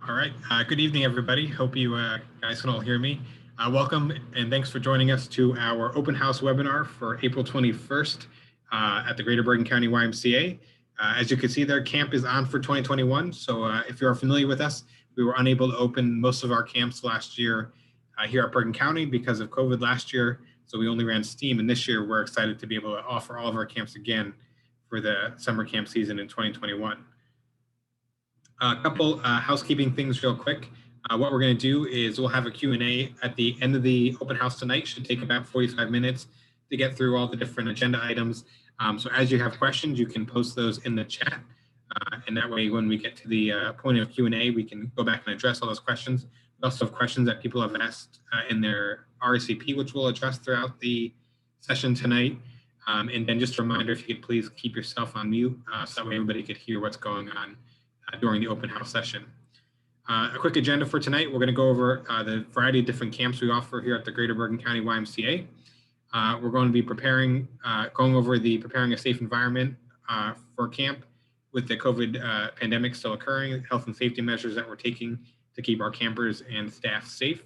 All right. Good evening, everybody. Hope you guys can all hear me. Welcome and thanks for joining us to our open house webinar for April 21st at the Greater Bergen County YMCA. As you can see there, camp is on for 2021. So if you're familiar with us, we were unable to open most of our camps last year here at Bergen County because of COVID last year. So we only ran STEAM, and this year we're excited to be able to offer all of our camps again for the summer camp season in 2021. A couple housekeeping things real quick. What we're going to do is we'll have a Q&A at the end of the open house tonight. Should take about 45 minutes to get through all the different agenda items. So as you have questions, you can post those in the chat. And that way, when we get to the point of Q&A, we can go back and address all those questions. We also have questions that people have asked in their RSVP, which we'll address throughout the session tonight. And then just a reminder, if you could please keep yourself on mute so that way everybody could hear what's going on during the open house session. A quick agenda for tonight. We're going to go over the variety of different camps we offer here at the Greater Bergen County YMCA. We're going to be going over the preparing a safe environment for camp with the COVID pandemic still occurring, health and safety measures that we're taking to keep our campers and staff safe.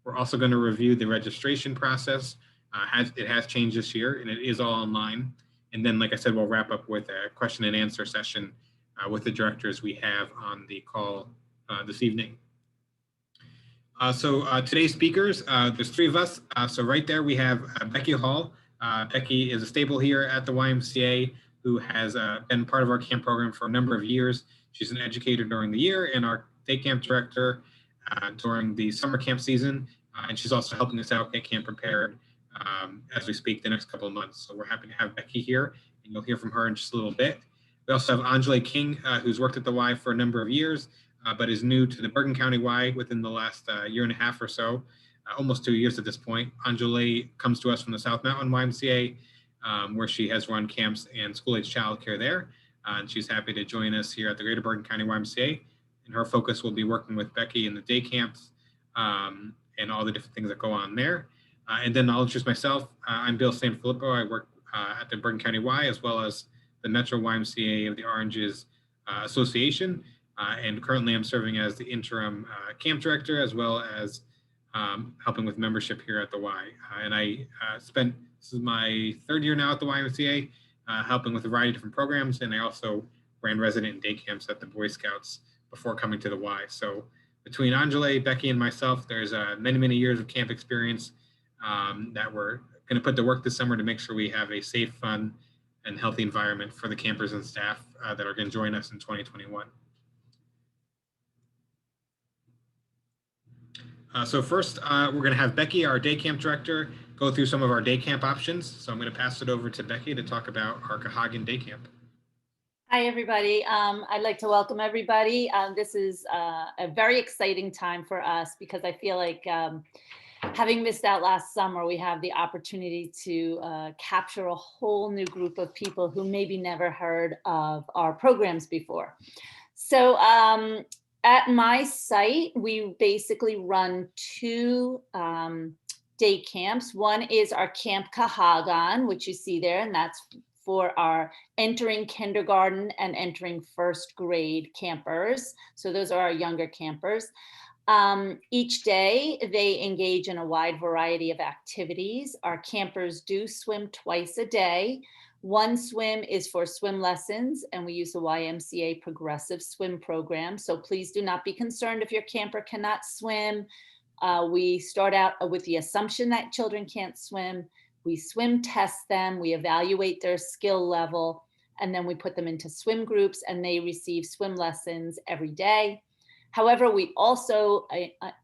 We're also going to review the registration process. It has changed this year and it is all online. And then, like I said, we'll wrap up with a question and answer session with the directors we have on the call this evening. Today's speakers, there's three of us. So right there we have Becky Hall. Becky is a staple here at the YMCA who has been part of our camp program for a number of years. She's an educator during the year and our day camp director during the summer camp season. And she's also helping us out get camp prepared as we speak the next couple of months. So we're happy to have Becky here, and you'll hear from her in just a little bit. We also have Anjali King, who's worked at the Y for a number of years, but is new to the Bergen County Y within the last year and a half or so, almost 2 years at this point. Anjali comes to us from the South Mountain YMCA, where she has run camps and school-age childcare there. And she's happy to join us here at the Greater Bergen County YMCA. And her focus will be working with Becky in the day camps and all the different things that go on there. And then I'll introduce myself. I'm Bill St Philippo. I work at the Bergen County Y as well as the Metro YMCA of the Oranges Association. And currently I'm serving as the interim camp director as well as helping with membership here at the Y. And I this is my third year now at the YMCA, helping with a variety of different programs. And I also ran resident and day camps at the Boy Scouts before coming to the Y. So between Anjali, Becky, and myself, there's many, many years of camp experience that we're going to put to work this summer to make sure we have a safe, fun, and healthy environment for the campers and staff that are going to join us in 2021. So first, we're going to have Becky, our day camp director, go through some of our day camp options. So I'm going to pass it over to Becky to talk about our Cahagan day camp. Hi, everybody. I'd like to welcome everybody. This is a very exciting time for us because I feel like having missed out last summer, we have the opportunity to capture a whole new group of people who maybe never heard of our programs before. So at my site, we basically run two day camps. One is our Camp Cahagan, which you see there, and that's for our entering kindergarten and entering first grade campers. So those are our younger campers. Each day they engage in a wide variety of activities. Our campers do swim twice a day. One swim is for swim lessons, and we use the YMCA Progressive Swim Program. So please do not be concerned if your camper cannot swim. We start out with the assumption that children can't swim. We swim test them, we evaluate their skill level, and then we put them into swim groups and they receive swim lessons every day. However, we also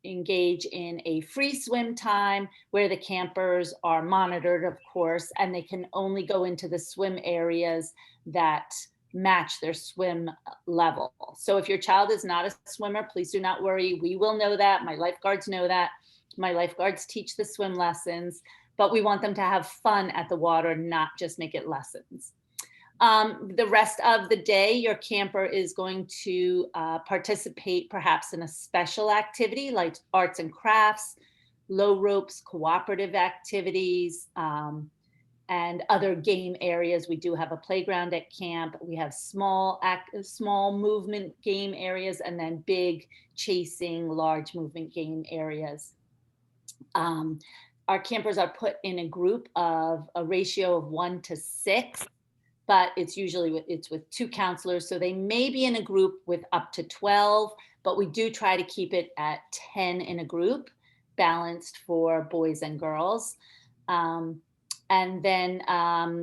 engage in a free swim time where the campers are monitored, of course, and they can only go into the swim areas that match their swim level. So if your child is not a swimmer, please do not worry. We will know that. My lifeguards know that. My lifeguards teach the swim lessons, but we want them to have fun at the water, not just make it lessons. The rest of the day, your camper is going to participate perhaps in a special activity like arts and crafts, low ropes, cooperative activities, and other game areas. We do have a playground at camp. We have small movement game areas, and then big chasing, large movement game areas. Our campers are put in a group of a ratio of 1 to 6, but it's usually with 2 counselors. So they may be in a group with up to 12, but we do try to keep it at 10 in a group, balanced for boys and girls. And then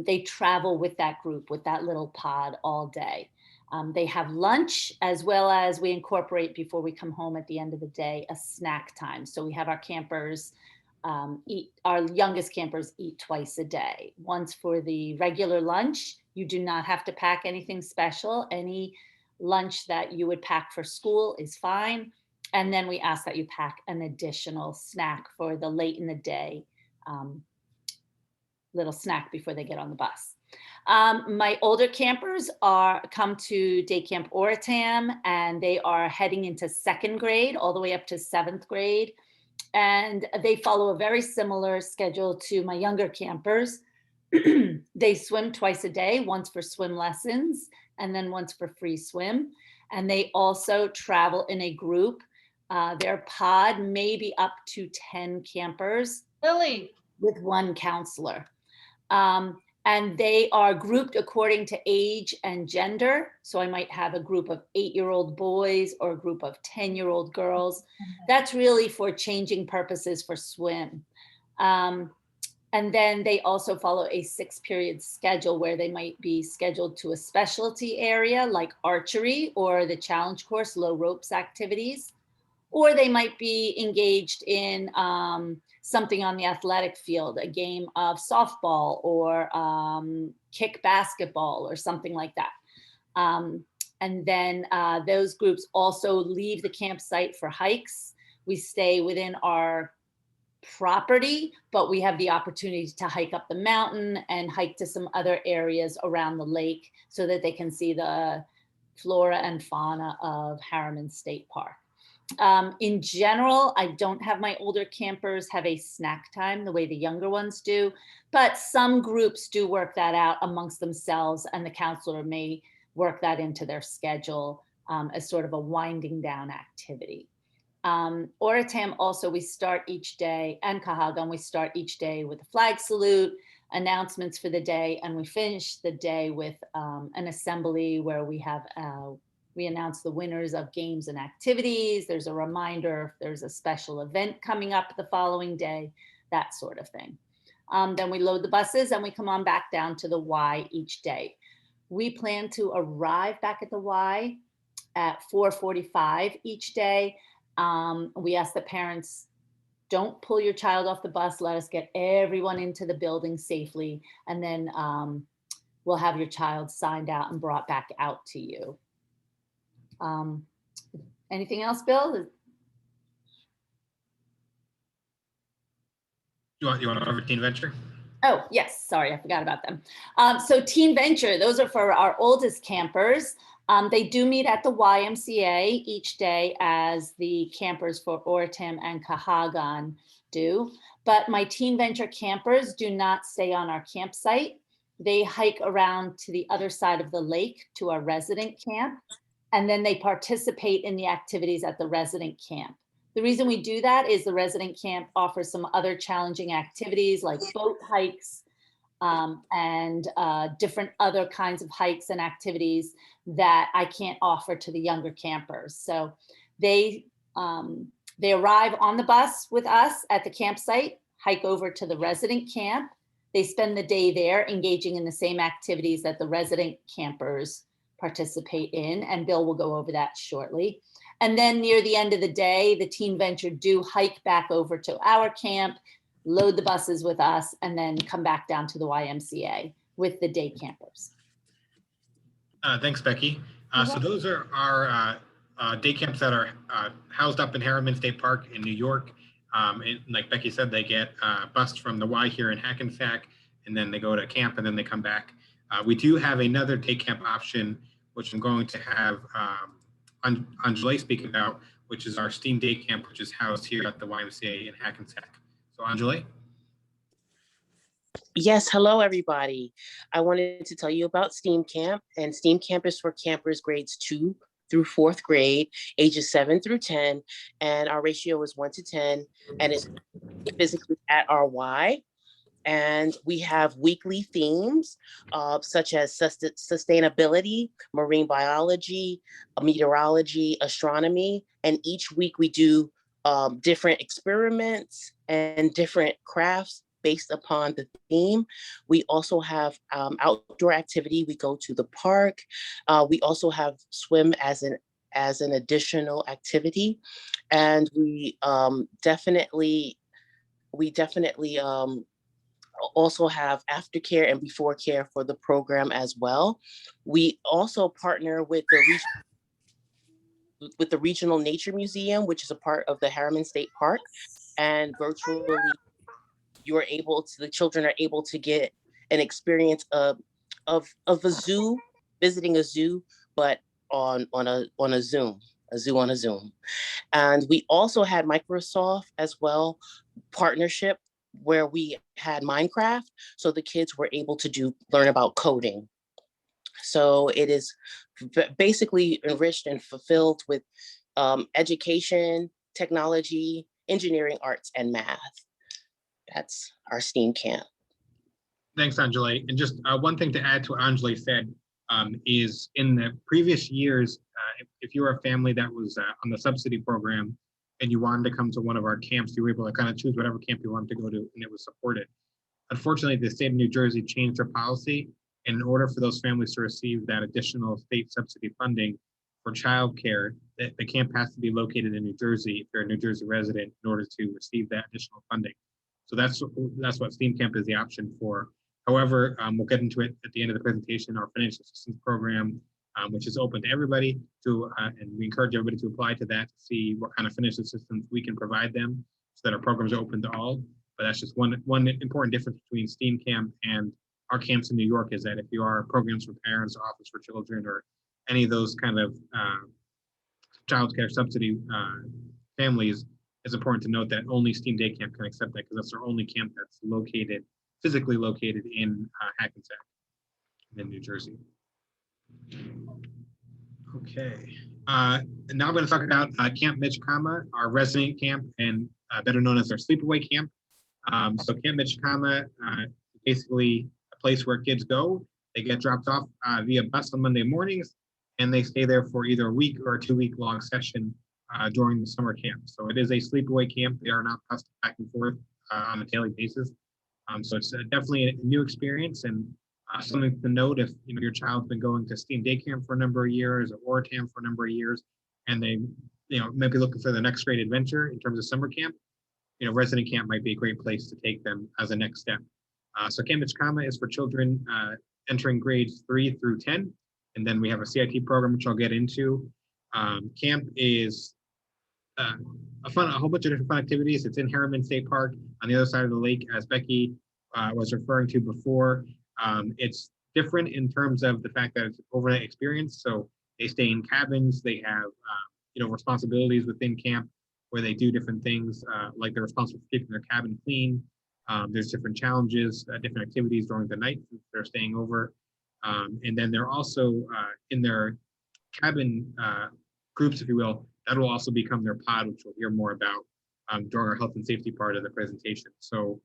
they travel with that group, with that little pod all day. They have lunch, as well as we incorporate, before we come home at the end of the day, a snack time. So we have our campers our youngest campers eat twice a day. Once for the regular lunch. You do not have to pack anything special. Any lunch that you would pack for school is fine. And then we ask that you pack an additional snack for the late in the day, little snack before they get on the bus. My older campers come to day Camp Oritam, and they are heading into 2nd grade all the way up to 7th grade. And they follow a very similar schedule to my younger campers. They swim twice a day, once for swim lessons and then once for free swim. And they also travel in a group. Their pod may be up to 10 campers. Lily. With 1 counselor. And they are grouped according to age and gender. So I might have a group of 8-year-old boys or a group of 10-year-old girls. That's really for changing purposes for swim. And then they also follow a 6-period schedule where they might be scheduled to a specialty area like archery or the challenge course, low ropes activities. Or they might be engaged in something on the athletic field, a game of softball or kick basketball or something like that. And then those groups also leave the campsite for hikes. We stay within our property, but we have the opportunity to hike up the mountain and hike to some other areas around the lake so that they can see the flora and fauna of Harriman State Park. In general, I don't have my older campers have a snack time the way the younger ones do, but some groups do work that out amongst themselves, and the counselor may work that into their schedule as sort of a winding down activity. Oritam also, we start each day, and Cahagan, we start each day with a flag salute, announcements for the day, and we finish the day with an assembly where we have we announce the winners of games and activities. There's a reminder if there's a special event coming up the following day, that sort of thing. Then we load the buses and we come on back down to the Y each day. We plan to arrive back at the Y at 4:45 each day. We ask the parents, don't pull your child off the bus. Let us get everyone into the building safely. And then we'll have your child signed out and brought back out to you. Anything else, Bill? You want to cover Teen Venture? Oh, yes. Sorry, I forgot about them. So Teen Venture, those are for our oldest campers. They do meet at the YMCA each day as the campers for Oritam and Cahagan do. But my Teen Venture campers do not stay on our campsite. They hike around to the other side of the lake to our resident camp. And then they participate in the activities at the resident camp. The reason we do that is the resident camp offers some other challenging activities like boat hikes and different other kinds of hikes and activities that I can't offer to the younger campers. So they arrive on the bus with us at the campsite, hike over to the resident camp. They spend the day there engaging in the same activities that the resident campers participate in, and Bill will go over that shortly. And then near the end of the day, the Teen Venture do hike back over to our camp, load the buses with us, and then come back down to the YMCA with the day campers. Thanks, Becky. So those are our day camps that are housed up in Harriman State Park in New York. And like Becky said, they get bused from the Y here in Hackensack, and then they go to camp, and then they come back. We do have another day camp option, which I'm going to have Anjali speak about, which is our STEAM Day Camp, which is housed here at the YMCA in Hackensack. So Anjali? Yes, hello everybody. I wanted to tell you about STEAM Camp, and STEAM Camp is for campers grades 2 through 4th grade, ages 7 through 10, and our ratio is 1 to 10, and it's physically at our Y. And we have weekly themes such as sustainability, marine biology, meteorology, astronomy. And each week we do different experiments and different crafts based upon the theme. We also have outdoor activity. We go to the park. We also have swim as an additional activity. And we definitely also have aftercare and before care for the program as well. We also partner with the Regional Nature Museum, which is a part of the Harriman State Park, and virtually the children are able to get an experience of a zoo, visiting a zoo, but on a Zoom, a zoo on a Zoom. And we also had Microsoft as well partnership where we had Minecraft, so the kids were able to learn about coding. So it is basically enriched and fulfilled with education, technology, engineering, arts, and math. That's our STEAM camp. Thanks, Anjali. And just one thing to add to what Anjali said is in the previous years, if you were a family that was on the subsidy program and you wanted to come to one of our camps, you were able to kind of choose whatever camp you wanted to go to, and it was supported. Unfortunately, the state of New Jersey changed their policy, and in order for those families to receive that additional state subsidy funding for childcare, the camp has to be located in New Jersey if you're a New Jersey resident in order to receive that additional funding. So that's what STEAM Camp is the option for. However, we'll get into it at the end of the presentation, our financial assistance program, which is open to everybody, and we encourage everybody to apply to that to see what kind of financial assistance we can provide them so that our programs are open to all. But that's just one important difference between STEAM Camp and our camps in New York is that if you are programs for parents, Office for Children, or any of those kind of child care subsidy families, it's important to note that only STEAM Day Camp can accept that because that's our only camp that's physically located in Hackensack in New Jersey. Okay. Now I'm going to talk about Camp Mitch, our resident camp, and better known as our sleepaway camp. So Camp Mitch, basically a place where kids go. They get dropped off via bus on Monday mornings, and they stay there for either a week or a 2-week long session during the summer camp. So it is a sleepaway camp. They are not bused back and forth on a daily basis. So it's definitely a new experience and something to note if your child's been going to STEAM Day Camp for a number of years or Oritam for a number of years, and they might be looking for the next great adventure in terms of summer camp. Resident camp might be a great place to take them as a next step. So Camp Mitch is for children entering grades 3 through 10, and then we have a CIT program which I'll get into. Camp is a whole bunch of different fun activities. It's in Harriman State Park on the other side of the lake, as Becky was referring to before. It's different in terms of the fact that it's an overnight experience. So they stay in cabins. They have responsibilities within camp where they do different things, like they're responsible for keeping their cabin clean. There's different challenges, different activities during the night if they're staying over. And then they're also in their cabin groups, if you will, that will also become their pod, which we'll hear more about during our health and safety part of the presentation. So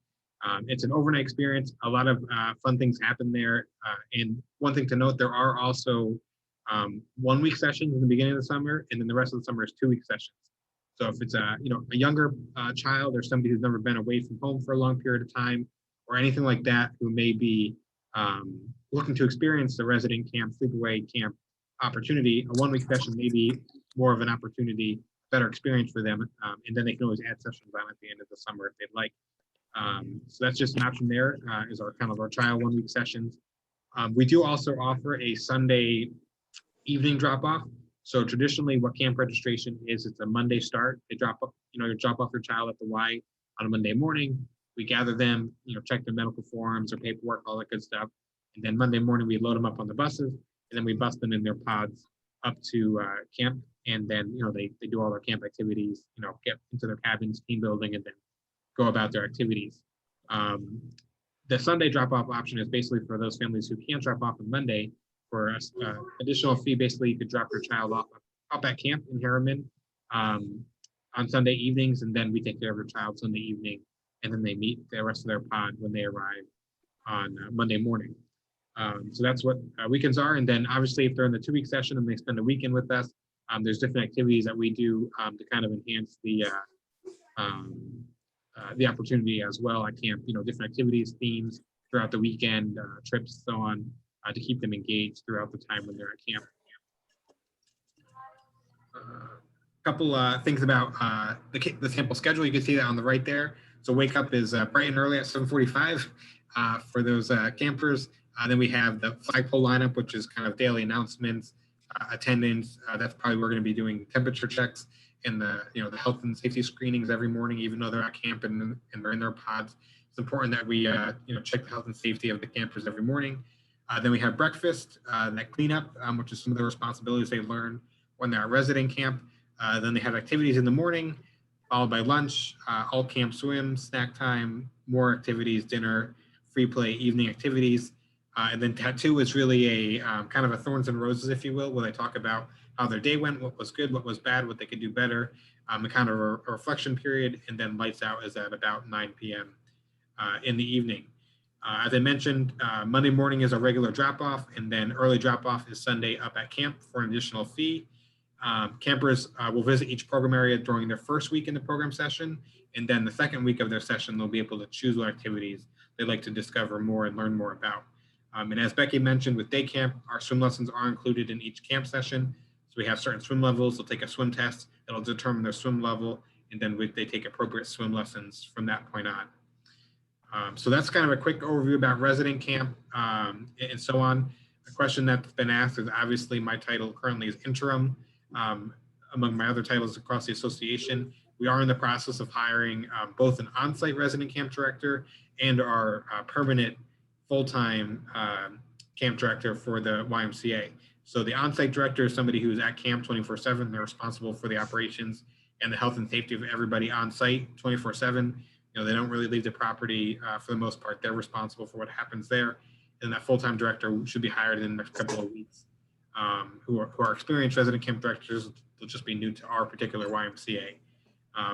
it's an overnight experience. A lot of fun things happen there. And one thing to note, there are also 1-week sessions in the beginning of the summer, and then the rest of the summer is 2-week sessions. So if it's a younger child or somebody who's never been away from home for a long period of time or anything like that, who may be looking to experience the resident camp, sleepaway camp opportunity, a 1-week session may be more of an opportunity, better experience for them. And then they can always add sessions on at the end of the summer if they'd like. So that's just an option there, is our kind of our trial 1-week sessions. We do also offer a Sunday evening drop-off. So traditionally what camp registration is, it's a Monday start. They drop off, you drop off your child at the Y on a Monday morning. We gather them, check their medical forms, their paperwork, all that good stuff. And then Monday morning, we load them up on the buses, and then we bus them in their pods up to camp. And then, they do all their camp activities, get into their cabins, team building, and then go about their activities. The Sunday drop-off option is basically for those families who can't drop off on Monday. For an additional fee, basically you could drop your child off at camp in Harriman on Sunday evenings, and then we take care of your child Sunday evening, and then they meet the rest of their pod when they arrive on Monday morning. So that's what weekends are. And then obviously if they're in the 2-week session and they spend a weekend with us, there's different activities that we do to kind of enhance the opportunity as well at camp, different activities, themes throughout the weekend, trips, so on, to keep them engaged throughout the time when they're at camp. A couple things about the sample schedule. You can see that on the right there. So wake up is bright and early at 7:45 for those campers. Then we have the flagpole lineup, which is kind of daily announcements, attendance. That's probably we're going to be doing temperature checks and the health and safety screenings every morning, even though they're at camp and they're in their pods. It's important that we check the health and safety of the campers every morning. Then we have breakfast, that cleanup, which is some of the responsibilities they learn when they're at resident camp. Then they have activities in the morning, followed by lunch, all camp swim, snack time, more activities, dinner, free play, evening activities. And then tattoo is really a kind of a thorns and roses, if you will, where they talk about how their day went, what was good, what was bad, what they could do better, a kind of a reflection period, and then lights out is at about 9 p.m. In the evening. As I mentioned, Monday morning is a regular drop-off, and then early drop-off is Sunday up at camp for an additional fee. Campers will visit each program area during their first week in the program session, and then the second week of their session, they'll be able to choose what activities they'd like to discover more and learn more about. And as Becky mentioned, with day camp, our swim lessons are included in each camp session. So we have certain swim levels. They'll take a swim test that'll determine their swim level, and then they take appropriate swim lessons from that point on. So that's kind of a quick overview about resident camp and so on. A question that's been asked is obviously my title currently is interim. Among my other titles across the association, we are in the process of hiring both an on-site resident camp director and our permanent full-time camp director for the YMCA. So the on-site director is somebody who's at camp 24/7. They're responsible for the operations and the health and safety of everybody on site 24/7. They don't really leave the property for the most part. They're responsible for what happens there. And that full-time director should be hired in the next couple of weeks. Who are experienced resident camp directors. They'll just be new to our particular YMCA.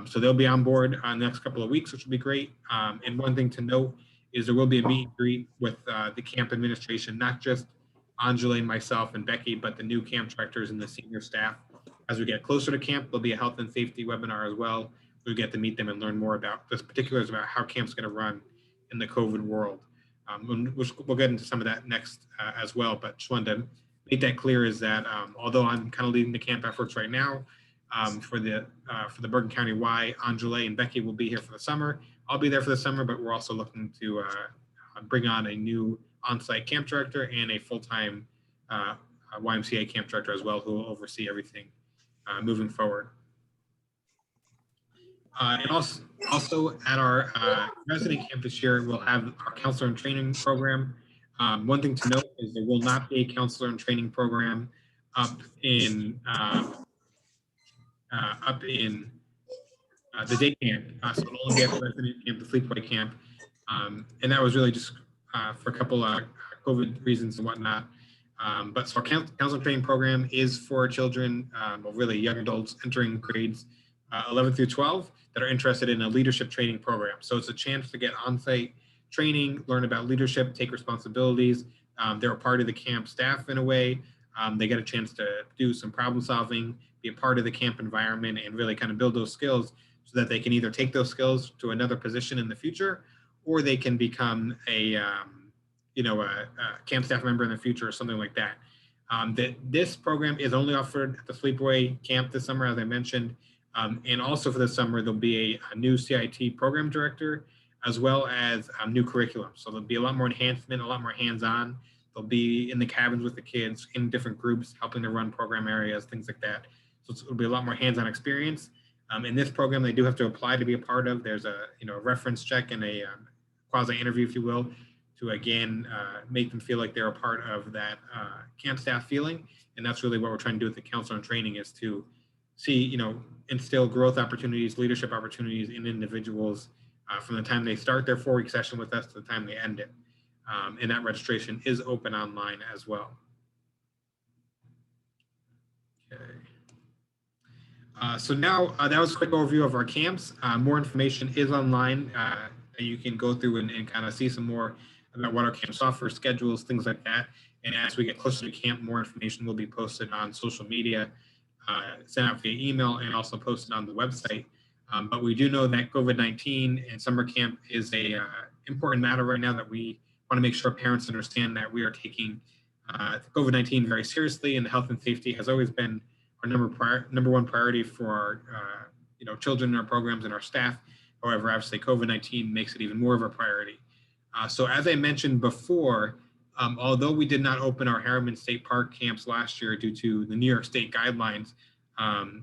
So they'll be on board on the next couple of weeks, which will be great. And one thing to note is there will be a meet and greet with the camp administration, not just Anjali, myself, and Becky, but the new camp directors and the senior staff. As we get closer to camp, there'll be a health and safety webinar as well. We get to meet them and learn more about the particulars about how camp's going to run in the COVID world. We'll get into some of that next as well, but just wanted to make that clear is that although I'm kind of leading the camp efforts right now for the Bergen County Y, Anjali and Becky will be here for the summer. I'll be there for the summer, but we're also looking to bring on a new on-site camp director and a full-time YMCA camp director as well, who will oversee everything moving forward. And also at our resident camp this year, we'll have our counselor and training program. One thing to note is there will not be a counselor and training program up in the day camp. So it'll only be at the resident camp, the sleepaway camp. And that was really just for a couple of COVID reasons and whatnot. But so our counselor training program is for children, well, really young adults entering grades 11 through 12 that are interested in a leadership training program. So it's a chance to get on-site training, learn about leadership, take responsibilities. They're a part of the camp staff in a way. They get a chance to do some problem solving, be a part of the camp environment, and really kind of build those skills so that they can either take those skills to another position in the future, or they can become a camp staff member in the future or something like that. This program is only offered at the sleepaway camp this summer, as I mentioned. And also for the summer, there'll be a new CIT program director, as well as new curriculum. So there'll be a lot more enhancement, a lot more hands-on. They'll be in the cabins with the kids in different groups, helping to run program areas, things like that. So it'll be a lot more hands-on experience. In this program, they do have to apply to be a part of. There's a reference check and a quasi-interview, if you will, to again make them feel like they're a part of that camp staff feeling. And that's really what we're trying to do with the counselor and training, is to see, instill growth opportunities, leadership opportunities in individuals from the time they start their 4-week session with us to the time they end it. And that registration is open online as well. Okay. So now that was a quick overview of our camps. More information is online that you can go through and kind of see some more about what our camps offer, schedules, things like that. And as we get closer to camp, more information will be posted on social media, sent out via email, and also posted on the website. But we do know that COVID-19 and summer camp is a important matter right now, that we want to make sure parents understand that we are taking COVID-19 very seriously, and the health and safety has always been our number one priority for our children in our programs and our staff. However, obviously COVID-19 makes it even more of a priority. So as I mentioned before, although we did not open our Harriman State Park camps last year due to the New York State guidelines,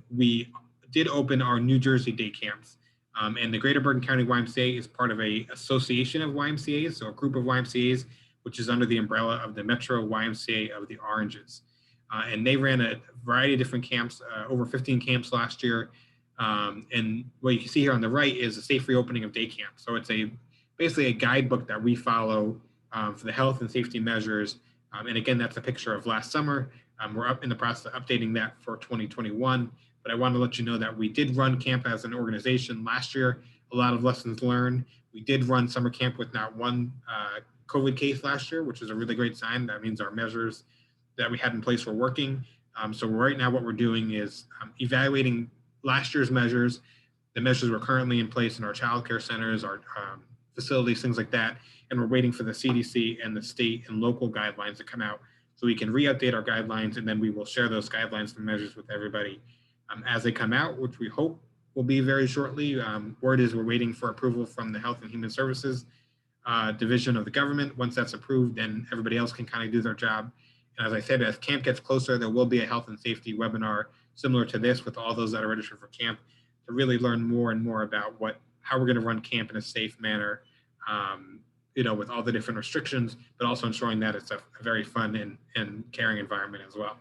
we did open our New Jersey day camps. And the Greater Bergen County YMCA is part of a association of YMCAs, so a group of YMCAs, which is under the umbrella of the Metro YMCA of the Oranges. And they ran a variety of different camps, over 15 camps last year. And what you can see here on the right is a safe reopening of day camp. So it's basically a guidebook that we follow for the health and safety measures. And again, that's a picture of last summer. We're up in the process of updating that for 2021. But I want to let you know that we did run camp as an organization last year. A lot of lessons learned. We did run summer camp with not one COVID case last year, which is a really great sign. That means our measures that we had in place were working. So right now what we're doing is evaluating last year's measures, the measures we're currently in place in our child care centers, our facilities, things like that. And we're waiting for the CDC and the state and local guidelines to come out so we can re-update our guidelines, and then we will share those guidelines and measures with everybody as they come out, which we hope will be very shortly. Word is we're waiting for approval from the Health and Human Services division of the government. Once that's approved, then everybody else can kind of do their job. And as I said, as camp gets closer, there will be a health and safety webinar similar to this with all those that are registered for camp to really learn more and more about how we're going to run camp in a safe manner, with all the different restrictions, but also ensuring that it's a very fun and caring environment as well.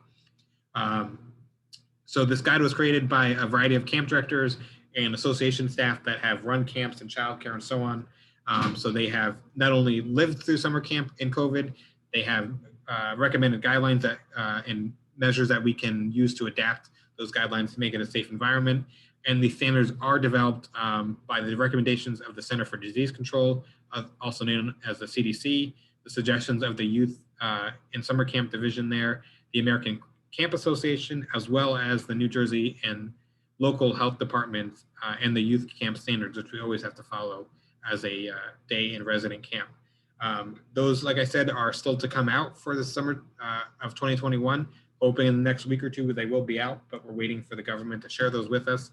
So this guide was created by a variety of camp directors and association staff that have run camps and childcare and so on. So they have not only lived through summer camp in COVID, they have recommended guidelines that and measures that we can use to adapt those guidelines to make it a safe environment. And these standards are developed by the recommendations of the Center for Disease Control, also known as the CDC, the suggestions of the Youth and Summer Camp Division there, the American Camp Association, as well as the New Jersey and local health departments and the youth camp standards, which we always have to follow as a day and resident camp. Those, like I said, are still to come out for the summer of 2021. Hoping in the next week or two they will be out, but we're waiting for the government to share those with us.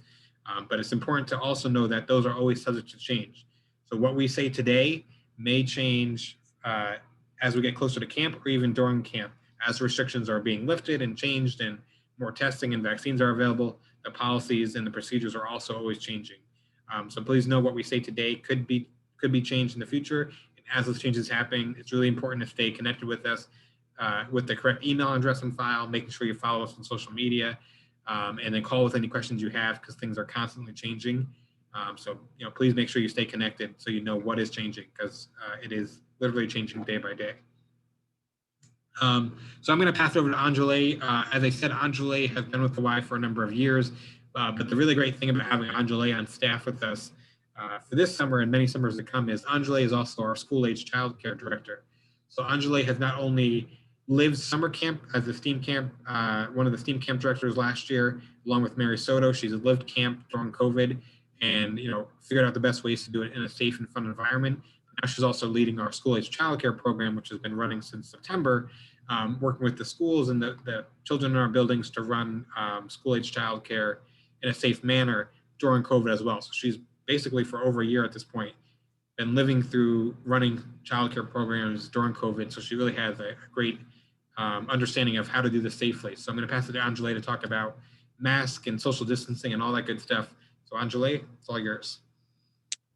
But it's important to also know that those are always subject to change. So what we say today may change as we get closer to camp or even during camp. As restrictions are being lifted and changed and more testing and vaccines are available, the policies and the procedures are also always changing. So please know what we say today could be changed in the future. And as those changes happen, it's really important to stay connected with us with the correct email address and file, making sure you follow us on social media, and then call with any questions you have because things are constantly changing. So please make sure you stay connected so you know what is changing, because it is literally changing day by day. So I'm going to pass it over to Anjali. As I said, Anjali has been with the Y for a number of years, but the really great thing about having Anjali on staff with us for this summer and many summers to come is Anjali is also our school-age child care director. So Anjali has not only lived summer camp as a STEAM camp, one of the STEAM camp directors last year, along with Mary Soto. She's lived camp during COVID and figured out the best ways to do it in a safe and fun environment. Now she's also leading our school-age childcare program, which has been running since September, working with the schools and the children in our buildings to run school-age childcare in a safe manner during COVID as well. So she's basically for over a year at this point been living through running childcare programs during COVID. So she really has a great understanding of how to do this safely. So I'm going to pass it to Anjali to talk about mask and social distancing and all that good stuff. So Anjali, it's all yours.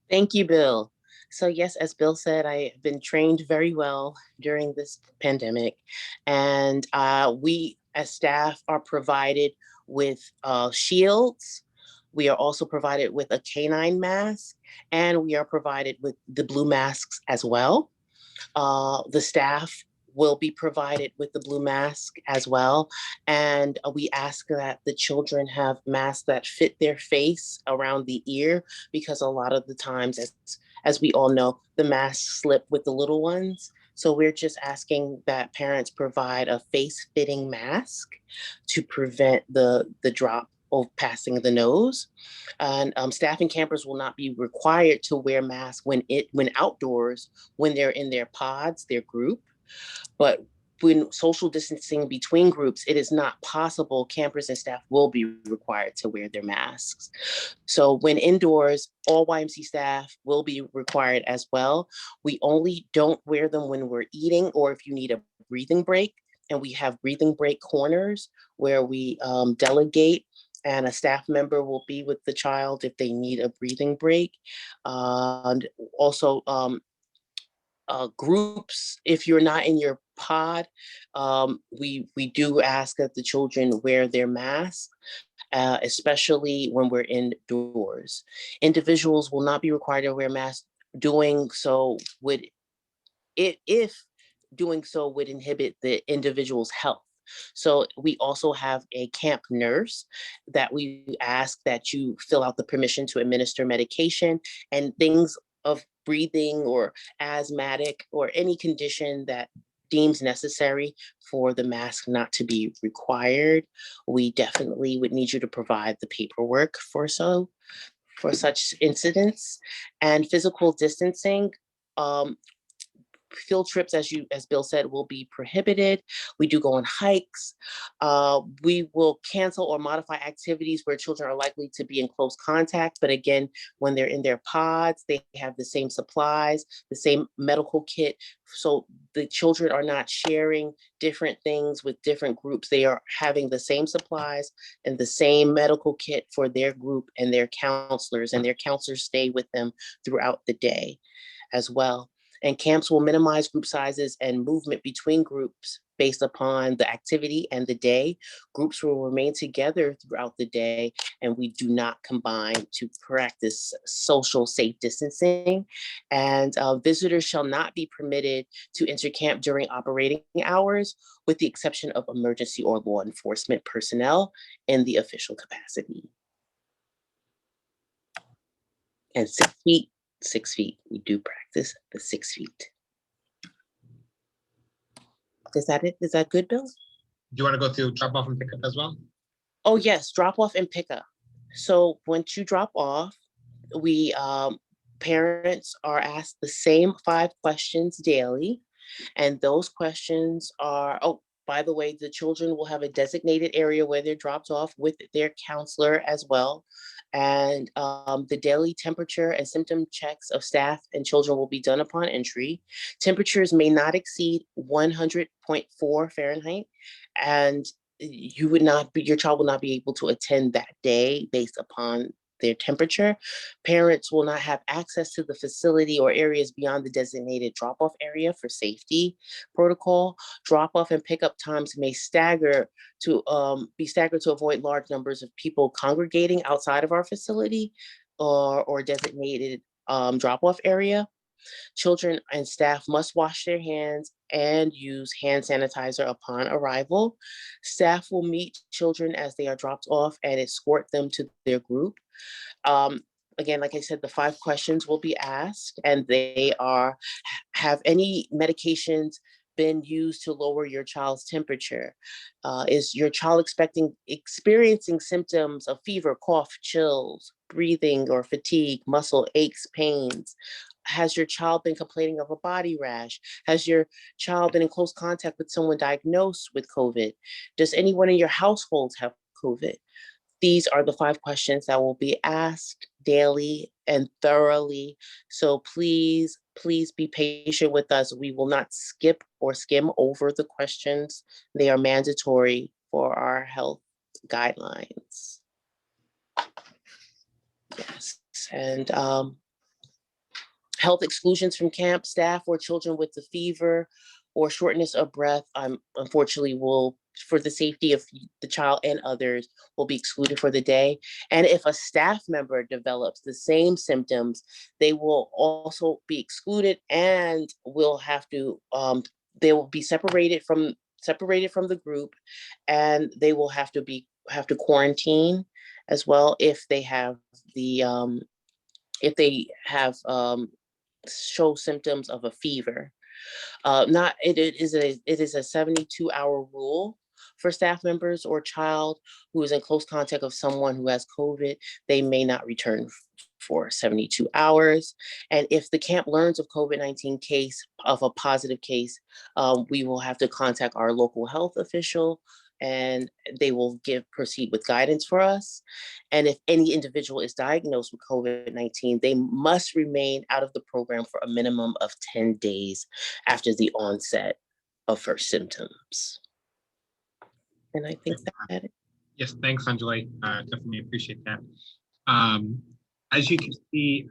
Thank you, Bill. So yes, as Bill said, I've been trained very well during this pandemic, and we as staff are provided with shields, We are also provided with a canine mask, and we are provided with the blue masks as well. The staff will be provided with the blue mask as well. And we ask that the children have masks that fit their face around the ear, because a lot of the times, as we all know, the masks slip with the little ones. So we're just asking that parents provide a face-fitting mask to prevent the drop of passing the nose. And staff and campers will not be required to wear masks when outdoors, when they're in their pods, their group. But when social distancing between groups, it is not possible. Campers and staff will be required to wear their masks. So when indoors, all YMCA staff will be required as well. We only don't wear them when we're eating or if you need a breathing break. And we have breathing break corners where we delegate, and a staff member will be with the child if they need a breathing break. And also, groups, if you're not in your pod, we do ask that the children wear their masks, especially when we're indoors. Individuals will not be required to wear masks. Doing so would, if doing so would inhibit the individual's health. So we also have a camp nurse that we ask that you fill out the permission to administer medication and things of breathing or asthmatic or any condition that deems necessary for the mask not to be required. We definitely would need you to provide the paperwork for such incidents. And physical distancing, field trips, as Bill said, will be prohibited. We do go on hikes. We will cancel or modify activities where children are likely to be in close contact. But again, when they're in their pods, they have the same supplies, the same medical kit. So the children are not sharing different things with different groups. They are having the same supplies and the same medical kit for their group and their counselors stay with them throughout the day as well. And camps will minimize group sizes and movement between groups based upon the activity and the day. Groups will remain together throughout the day, and we do not combine to practice social safe distancing. And visitors shall not be permitted to enter camp during operating hours, with the exception of emergency or law enforcement personnel in the official capacity. And 6 feet. We do practice the 6 feet. Is that it? Is that good, Bill? Do you want to go through drop off and pick up as well? Oh yes, drop off and pick up. So once you drop off, we parents are asked the same 5 questions daily. And those questions are, oh, by the way, the children will have a designated area where they're dropped off with their counselor as well. And the daily temperature and symptom checks of staff and children will be done upon entry. Temperatures may not exceed 100.4 Fahrenheit. And your child will not be able to attend that day based upon their temperature. Parents will not have access to the facility or areas beyond the designated drop-off area for safety protocol. Drop-off and pickup times may be staggered to avoid large numbers of people congregating outside of our facility or designated drop-off area. Children and staff must wash their hands and use hand sanitizer upon arrival. Staff will meet children as they are dropped off and escort them to their group. Again, like I said, the 5 questions will be asked, and they are, have any medications been used to lower your child's temperature? Is your child experiencing symptoms of fever, cough, chills, breathing or fatigue, muscle aches, pains? Has your child been complaining of a body rash? Has your child been in close contact with someone diagnosed with COVID? Does anyone in your household have COVID? These are the 5 questions that will be asked daily and thoroughly. So please be patient with us. We will not skip or skim over the questions. They are mandatory for our health guidelines. Yes, and health exclusions from camp: staff or children with the fever or shortness of breath, unfortunately will, for the safety of the child and others, will be excluded for the day. And if a staff member develops the same symptoms, they will also be excluded and will have to, they will be separated from the group, and they will have to quarantine as well if they have show symptoms of a fever. Not it is a 72-hour rule for staff members or child who is in close contact of someone who has COVID. They may not return for 72 hours. And if the camp learns of COVID-19 case, of a positive case, we will have to contact our local health official, and they will proceed with guidance for us. And if any individual is diagnosed with COVID-19, they must remain out of the program for a minimum of 10 days after the onset of first symptoms. And I think that. Yes, thanks, Anjali. Definitely appreciate that. As you can see,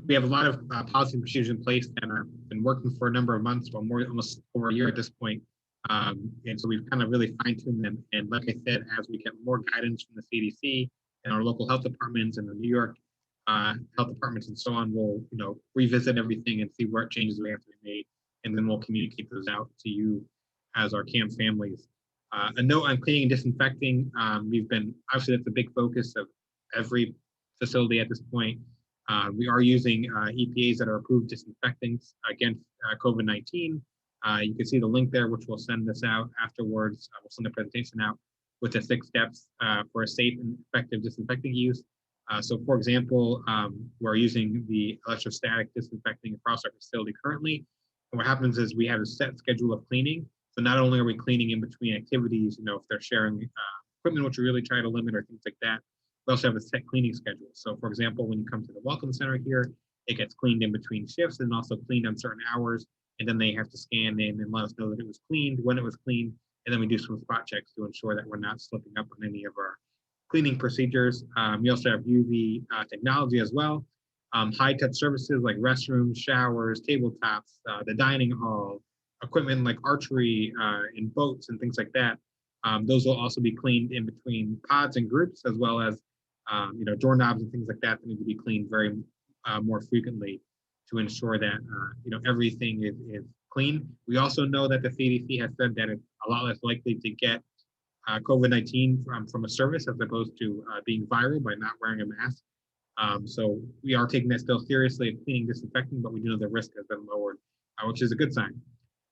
we have a lot of policy and procedures in place that have been working for a number of months, well, almost over a year at this point. And so we've kind of really fine-tuned them. And like I said, as we get more guidance from the CDC and our local health departments and the New York health departments and so on, we'll revisit everything and see what changes we have to be made, and then we'll communicate those out to you as our camp families. A note on cleaning and disinfecting. We've been, obviously that's a big focus of every facility at this point. We are using EPAs that are approved disinfectants against COVID-19. You can see the link there, which we'll send this out afterwards. We'll send the presentation out with the 6 steps for a safe and effective disinfecting use. So for example, we're using the electrostatic disinfecting across our facility currently. And what happens is we have a set schedule of cleaning. So not only are we cleaning in between activities, if they're sharing equipment, which we really try to limit or things like that, we also have a set cleaning schedule. So for example, when you come to the Welcome Center here, it gets cleaned in between shifts and also cleaned on certain hours. And then they have to scan in and let us know that it was cleaned, when it was cleaned. And then we do some spot checks to ensure that we're not slipping up on any of our cleaning procedures. We also have UV technology as well. High-touch services like restrooms, showers, tabletops, the dining hall, equipment like archery and boats and things like that. Those will also be cleaned in between pods and groups, as well as doorknobs and things like that need to be cleaned very more frequently to ensure that everything is clean. We also know that the CDC has said that it's a lot less likely to get COVID-19 from a service as opposed to being viral by not wearing a mask. So we are taking that still seriously of cleaning, disinfecting, but we do know the risk has been lowered, which is a good sign.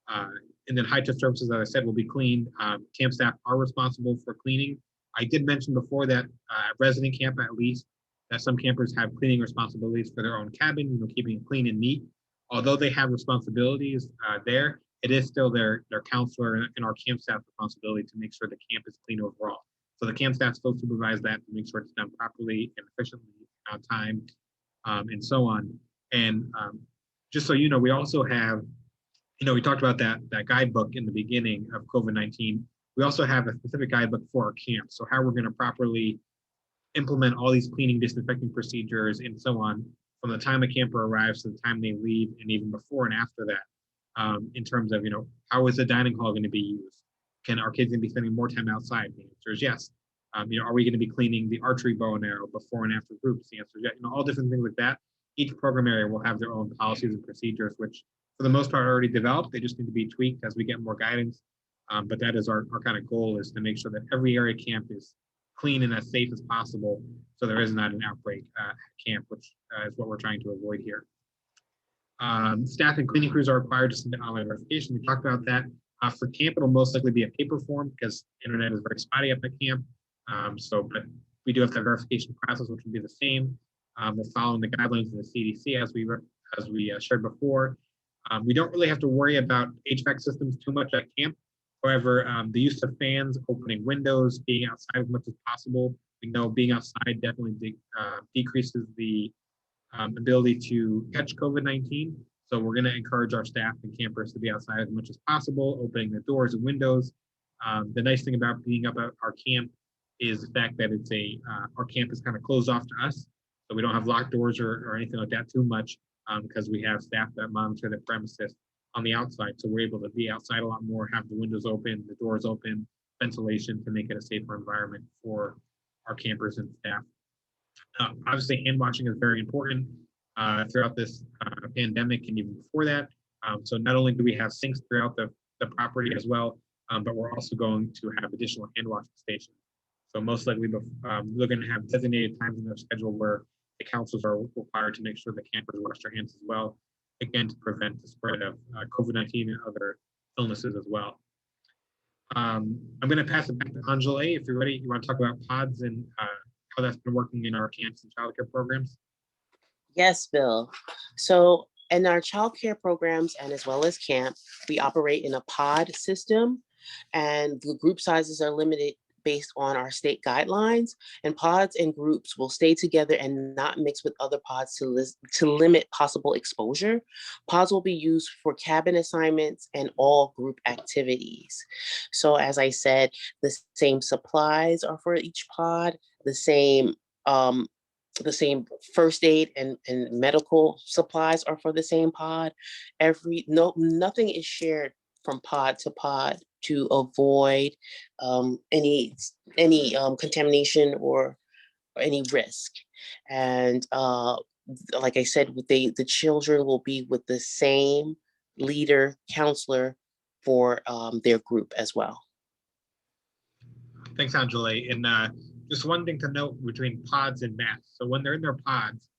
And then high-touch services, as I said, will be cleaned. Camp staff are responsible for cleaning. I did mention before that at resident camp, at least, that some campers have cleaning responsibilities for their own cabin, keeping it clean and neat. Although they have responsibilities there, it is still their counselor and our camp staff responsibility to make sure the camp is clean overall. So the camp staff still supervise that to make sure it's done properly and efficiently on time, and so on. And just so you know, we also have, we talked about that guidebook in the beginning of COVID-19. We also have a specific guidebook for our camp. So how we're going to properly implement all these cleaning, disinfecting procedures and so on from the time a camper arrives to the time they leave, and even before and after that, in terms of, how is the dining hall going to be used? Can our kids going to be spending more time outside? The answer is yes. Are we going to be cleaning the archery bow and arrow before and after groups? The answer is yes. All different things like that. Each program area will have their own policies and procedures, which for the most part are already developed. They just need to be tweaked as we get more guidance. But that is our kind of goal, is to make sure that every area camp is clean and as safe as possible, so there is not an outbreak at camp, which is what we're trying to avoid here. Staff and cleaning crews are required to submit online verification. We talked about that. For camp, it'll most likely be a paper form because internet is very spotty up at camp. But we do have the verification process, which will be the same. We're following the guidelines of the CDC as we shared before. We don't really have to worry about HVAC systems too much at camp. However, the use of fans, opening windows, being outside as much as possible. We know being outside definitely decreases the ability to catch COVID-19. So we're going to encourage our staff and campers to be outside as much as possible, opening the doors and windows. The nice thing about being up at our camp is the fact that it's our camp is kind of closed off to us. So we don't have locked doors or anything like that too much, because we have staff that monitor the premises on the outside. So we're able to be outside a lot more, have the windows open, the doors open, ventilation to make it a safer environment for our campers and staff. Obviously, hand washing is very important throughout this pandemic and even before that. So not only do we have sinks throughout the property as well, but we're also going to have additional hand washing stations. So most likely, we're going to have designated times in their schedule where the councils are required to make sure the campers wash their hands as well, again, to prevent the spread of COVID-19 and other illnesses as well. I'm going to pass it back to Anjali. If you're ready, you want to talk about pods and how that's been working in our camps and childcare programs? Yes, Bill. So in our childcare programs and as well as camp, we operate in a pod system, and the group sizes are limited based on our state guidelines, and pods and groups will stay together and not mix with other pods to limit possible exposure. Pods will be used for cabin assignments and all group activities. So as I said, the same supplies are for each pod, the same first aid and medical supplies are for the same pod. Nothing is shared from pod to pod to avoid any contamination or any risk. And like I said, the children will be with the same leader, counselor for their group as well. Thanks, Anjali. And just one thing to note between pods and masks. So when they're in their pods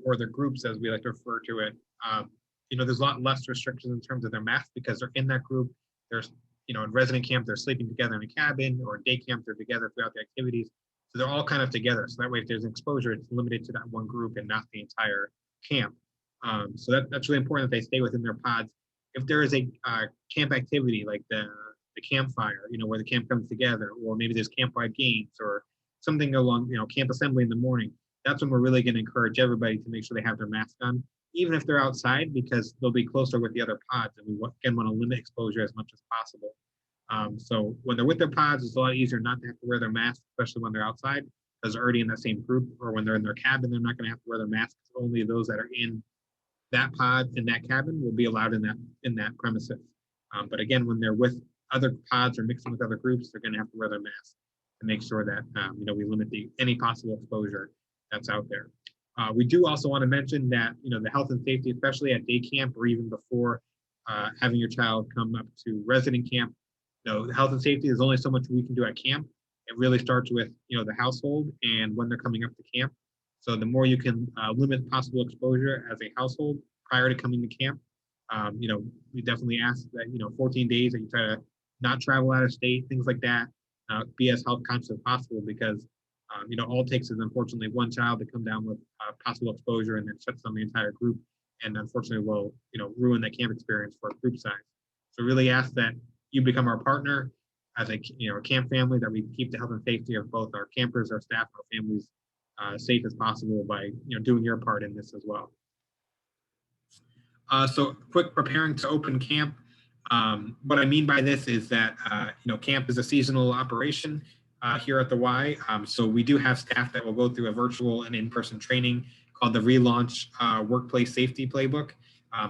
or their groups, as we like to refer to it, there's a lot less restrictions in terms of their masks because they're in that group. There's, in resident camp, they're sleeping together in a cabin, or in day camp, they're together throughout the activities. So they're all kind of together. So that way, if there's an exposure, it's limited to that one group and not the entire camp. So that's really important that they stay within their pods. If there is a camp activity like the campfire, where the camp comes together, or maybe there's camp-wide games or something along, camp assembly in the morning, that's when we're really going to encourage everybody to make sure they have their mask on, even if they're outside, because they'll be closer with the other pods, and we again want to limit exposure as much as possible. So when they're with their pods, it's a lot easier not to have to wear their mask, especially when they're outside, because they're already in that same group, or when they're in their cabin, they're not going to have to wear their masks. Only those that are in that pod, in that cabin, will be allowed in that premises. But again, when they're with other pods or mixing with other groups, they're going to have to wear their masks to make sure that we limit any possible exposure that's out there. We do also want to mention that the health and safety, especially at day camp or even before having your child come up to resident camp, the health and safety is only so much we can do at camp. It really starts with the household and when they're coming up to camp. So the more you can limit possible exposure as a household prior to coming to camp, we definitely ask that 14 days that you try to not travel out of state, things like that. Be as health conscious as possible, because all it takes is unfortunately one child to come down with possible exposure and then shuts down the entire group, and unfortunately will ruin that camp experience for a group size. So really ask that you become our partner as a camp family, that we keep the health and safety of both our campers, our staff, our families safe as possible by doing your part in this as well. So quick preparing to open camp. What I mean by this is that, camp is a seasonal operation here at the Y. So we do have staff that will go through a virtual and in-person training called the Relaunch Workplace Safety Playbook.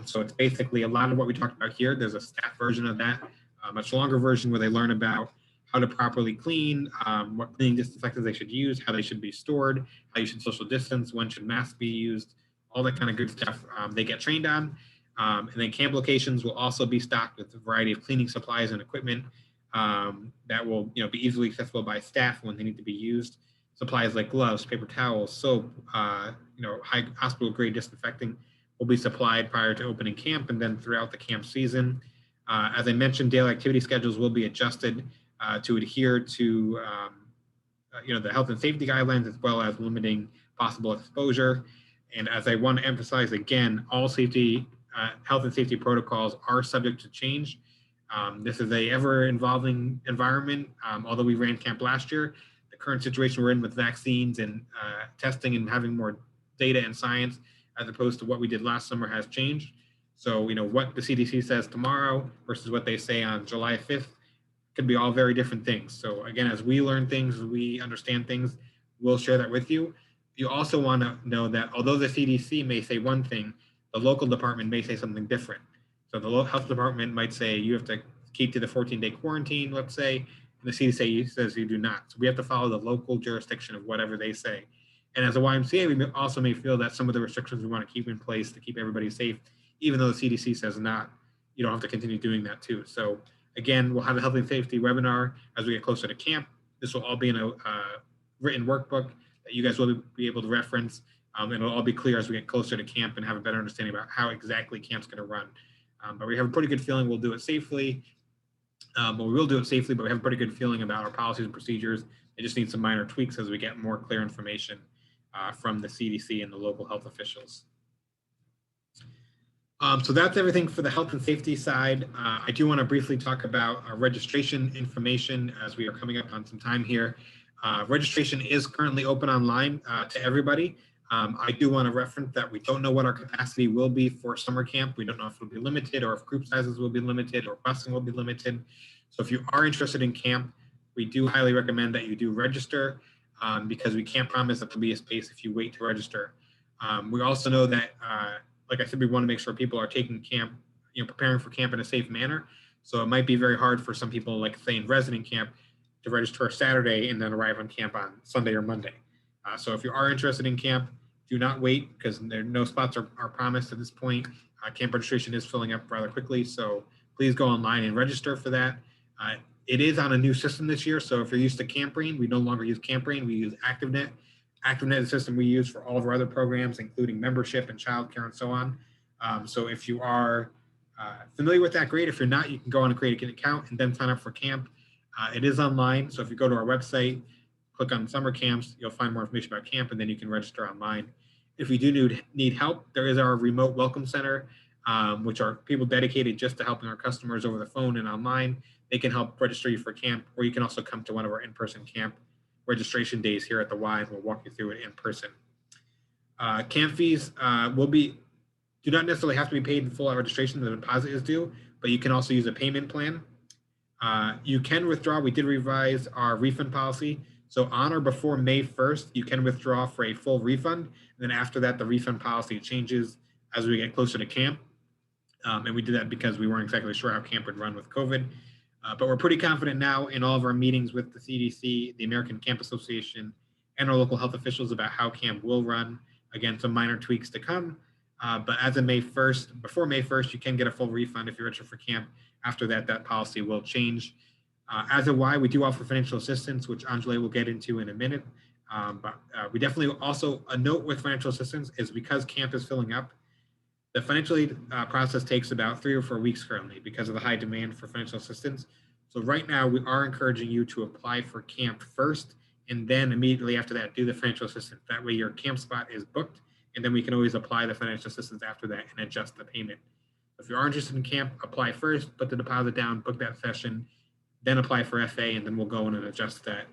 So it's basically a lot of what we talked about here. There's a staff version of that, a much longer version where they learn about how to properly clean, what cleaning disinfectants they should use, how they should be stored, how you should social distance, when should masks be used, all that kind of good stuff they get trained on. And then camp locations will also be stocked with a variety of cleaning supplies and equipment that will be easily accessible by staff when they need to be used. Supplies like gloves, paper towels, soap, high hospital grade disinfecting will be supplied prior to opening camp and then throughout the camp season. As I mentioned, daily activity schedules will be adjusted to adhere to the health and safety guidelines, as well as limiting possible exposure. And as I want to emphasize again, all health and safety protocols are subject to change. This is a ever-evolving environment. Although we ran camp last year, the current situation we're in with vaccines and testing and having more data and science, as opposed to what we did last summer, has changed. So, what the CDC says tomorrow versus what they say on July 5th could be all very different things. So again, as we learn things, as we understand things, we'll share that with you. You also want to know that although the CDC may say one thing, the local department may say something different. So the local health department might say you have to keep to the 14-day quarantine, let's say, and the CDC says you do not. So we have to follow the local jurisdiction of whatever they say. And as a YMCA, we also may feel that some of the restrictions we want to keep in place to keep everybody safe, even though the CDC says not, you don't have to continue doing that too. So again, we'll have a health and safety webinar as we get closer to camp. This will all be in a written workbook that you guys will be able to reference. And it'll all be clear as we get closer to camp and have a better understanding about how exactly camp's going to run. But we have a pretty good feeling we'll do it safely. But we will do it safely, but we have a pretty good feeling about our policies and procedures. They just need some minor tweaks as we get more clear information from the CDC and the local health officials. So that's everything for the health and safety side. I do want to briefly talk about registration information as we are coming up on some time here. Registration is currently open online to everybody. I do want to reference that we don't know what our capacity will be for summer camp. We don't know if it'll be limited or if group sizes will be limited or busing will be limited. So if you are interested in camp, we do highly recommend that you do register because we can't promise that there'll be a space if you wait to register. We also know that, like I said, we want to make sure people are taking camp, preparing for camp in a safe manner. So it might be very hard for some people, like say in resident camp, to register Saturday and then arrive on camp on Sunday or Monday. So if you are interested in camp, do not wait because no spots are promised at this point. Camp registration is filling up rather quickly. So please go online and register for that. It is on a new system this year. So if you're used to CampBrain, we no longer use CampBrain, we use ActiveNet. ActiveNet is the system we use for all of our other programs, including membership and childcare and so on. So if you are familiar with that, great. If you're not, you can go on and create an account and then sign up for camp. It is online. So if you go to our website, click on summer camps, you'll find more information about camp and then you can register online. If you do need help, there is our remote welcome center, which are people dedicated just to helping our customers over the phone and online. They can help register you for camp, or you can also come to one of our in-person camp registration days here at the Y and we'll walk you through it in person. Camp fees do not necessarily have to be paid in full at registration. The deposit is due, but you can also use a payment plan. You can withdraw. We did revise our refund policy. So on or before May 1st, you can withdraw for a full refund. And then after that, the refund policy changes as we get closer to camp. And we did that because we weren't exactly sure how camp would run with COVID. But we're pretty confident now in all of our meetings with the CDC, the American Camp Association, and our local health officials about how camp will run. Again, some minor tweaks to come. But as of May 1st, before May 1st, you can get a full refund if you register for camp. After that, that policy will change. As a Y, we do offer financial assistance, which Anjali will get into in a minute. But we definitely also, a note with financial assistance is because camp is filling up, the financial aid process takes about 3 or 4 weeks currently because of the high demand for financial assistance. So right now, we are encouraging you to apply for camp first, and then immediately after that, do the financial assistance. That way your camp spot is booked, and then we can always apply the financial assistance after that and adjust the payment. If you are interested in camp, apply first, put the deposit down, book that session, then apply for FA, and then we'll go in and adjust that.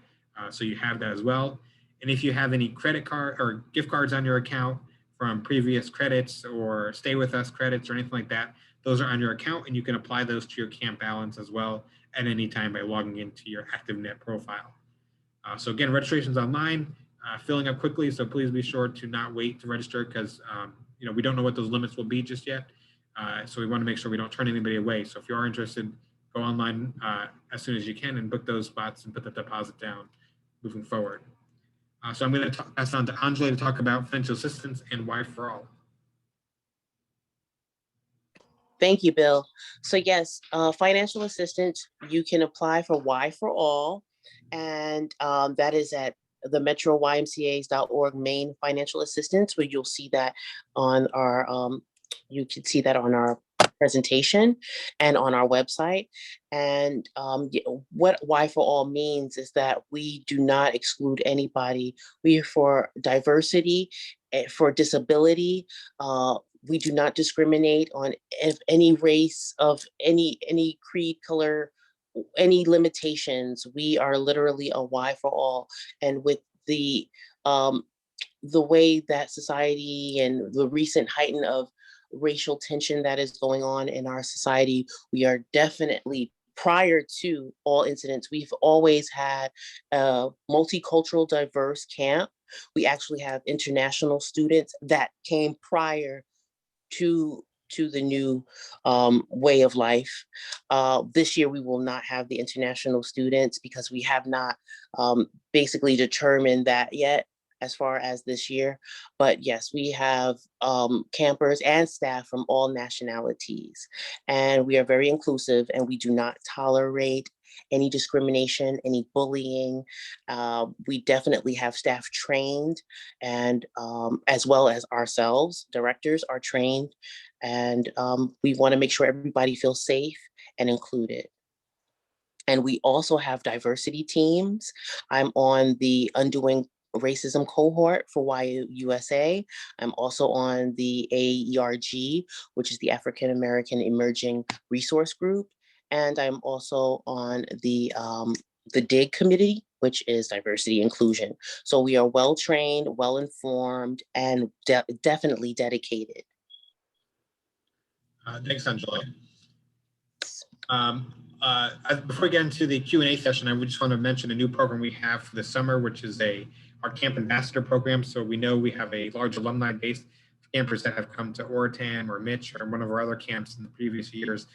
So you have that as well. And if you have any credit card or gift cards on your account from previous credits or stay with us credits or anything like that, those are on your account and you can apply those to your camp balance as well at any time by logging into your ActiveNet profile. So again, registration's online, filling up quickly. So please be sure to not wait to register because we don't know what those limits will be just yet. So we want to make sure we don't turn anybody away. So if you are interested, go online as soon as you can and book those spots and put the deposit down moving forward. So I'm going to pass on to Anjali to talk about financial assistance and Y for All. Thank you, Bill. So yes, financial assistance, you can apply for Y for All, and that is at the metroymcas.org main financial assistance, where you'll see that on our, you can see that on our presentation and on our website. And what Y for All means is that we do not exclude anybody. We are for diversity, for disability. We do not discriminate on any race, of any creed, color, any limitations. We are literally a Y for All. And with the way that society and the recent heighten of racial tension that is going on in our society, we are definitely, prior to all incidents, we've always had a multicultural, diverse camp. We actually have international students that came prior to to the new way of life. This year, we will not have the international students because we have not basically determined that yet as far as this year. But yes, we have campers and staff from all nationalities. And we are very inclusive, and we do not tolerate any discrimination, any bullying. We definitely have staff trained, and as well as ourselves, directors are trained. And we want to make sure everybody feels safe and included. And we also have diversity teams. I'm on the Undoing Racism cohort for YUSA. I'm also on the AERG, which is the African American Emerging Resource Group. And I'm also on the DIG committee, which is diversity inclusion. So we are well trained, well informed, and definitely dedicated. Thanks, Anjali. Before we get into the Q&A session, I would just want to mention a new program we have for the summer, which is our Camp Ambassador program. So we know we have a large alumni base of campers that have come to Oritam or Mitch or one of our other camps in the previous years.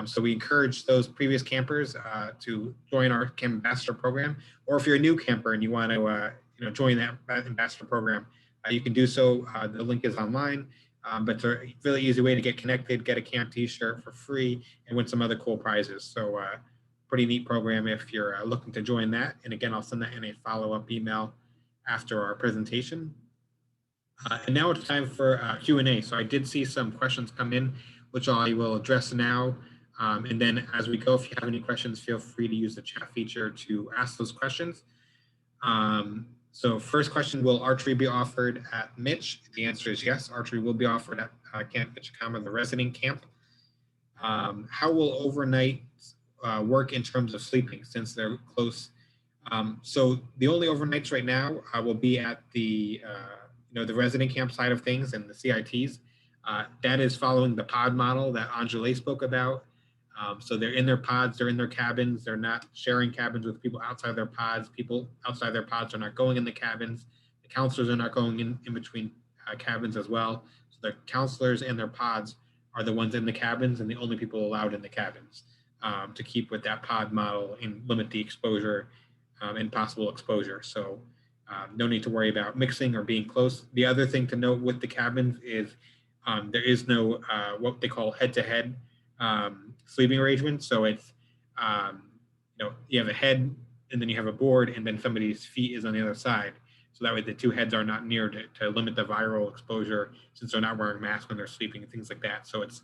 So we encourage those previous campers to join our Camp Ambassador program. Or if you're a new camper and you want to join that Ambassador program, you can do so. The link is online. But it's a really easy way to get connected, get a camp t-shirt for free, and win some other cool prizes. So pretty neat program if you're looking to join that. And again, I'll send that in a follow-up email after our presentation. And now it's time for Q&A. So I did see some questions come in, which I will address now. And then as we go, if you have any questions, feel free to use the chat feature to ask those questions. So first question, will archery be offered at Mitch? The answer is yes, archery will be offered at Camp Mitchicama, the resident camp. How will overnight work in terms of sleeping since they're close? So the only overnights right now will be at the resident camp side of things and the CITs. That is following the pod model that Anjali spoke about. So they're in their pods, they're in their cabins, they're not sharing cabins with people outside their pods. People outside their pods are not going in the cabins. The counselors are not going in between cabins as well. So the counselors and their pods are the ones in the cabins and the only people allowed in the cabins to keep with that pod model and limit the exposure and possible exposure. So no need to worry about mixing or being close. The other thing to note with the cabins is there is no what they call head-to-head sleeping arrangement. So it's, you have a head and then you have a board and then somebody's feet is on the other side. So that way the two heads are not near to limit the viral exposure since they're not wearing masks when they're sleeping and things like that. So it's